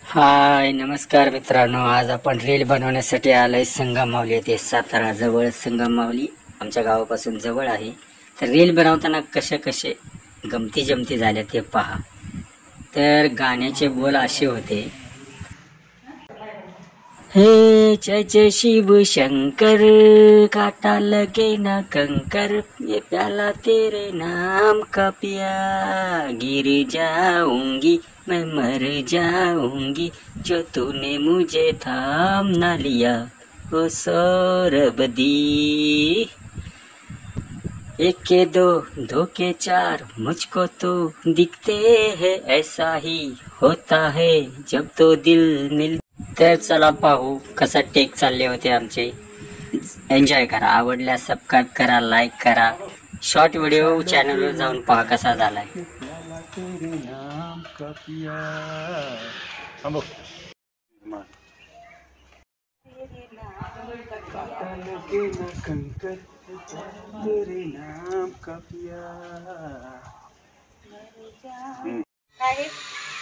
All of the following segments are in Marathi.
हाय नमस्कार मित्रांनो, आज आपण रील बनवण्यासाठी आलोय संगममावली येथे. सातारा जवळ संगममावली आमच्या गावापासून जवळ आहे. तर रील बनवताना कसे गमती जमती झाल्या ते पहा. तर गाण्याचे बोल असे होते, हे जय जय शिव शंकर, काटा लगे ना कंकर, ये प्याला तेरे नाम का पिया, गिर जाऊंगी मैं मर जाऊंगी, जो तूने मुझे थाम ना लिया, ओ सौरभदी. एक के दो, दो के चार, मुझको तो दिखते हैं, ऐसा ही होता है जब तो दिल मिल. तर चला पाहू कसा टेक चालले होते आमचे. एन्जॉय करा, आवडल्यास सबस्क्राईब करा, लाईक करा. शॉर्ट व्हिडिओ चॅनलवर जाऊन पहा कसा झालाय.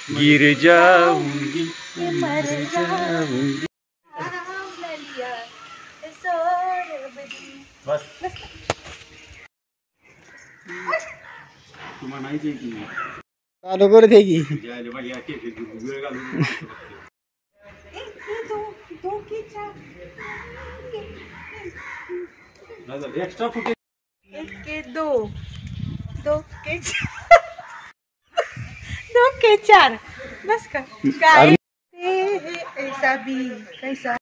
गिर जाऊंगी मर जाऊंगी. बस तुम्हाला माहिती आहे की चालू करत आहे की एक्स्ट्रा फुटेज. एक के दो, दो के दो के चार, बस का काय ऐसा भी कैसा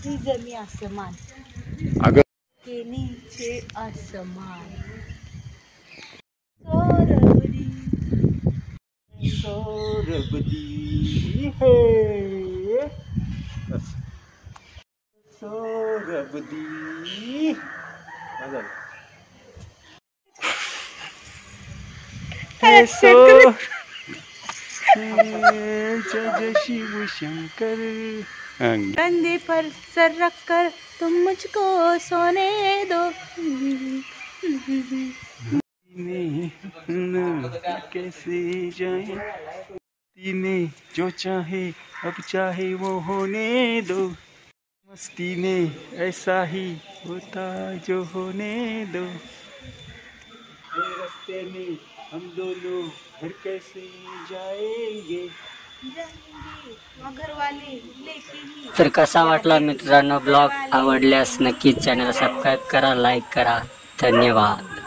जमी आसमान के नीचे आसमान, सौरभदी सौरभदी है सौरभदी. ऐसो जय शिव शंकर, कंधे पर सर रख कर तुम मुझको सोने दो, कैसे जाए में जो चाहे अब चाहे वो होने दो, मस्ती में ऐसा ही होता जो होने दो, रास्ते में हम दोनों घर कैसे जाएंगे, मगर वाले लेके. तर कसा वाटला मित्रांनो ब्लॉग? आवडल्यास नक्कीच चॅनल सबस्क्राईब करा, लाईक करा. धन्यवाद.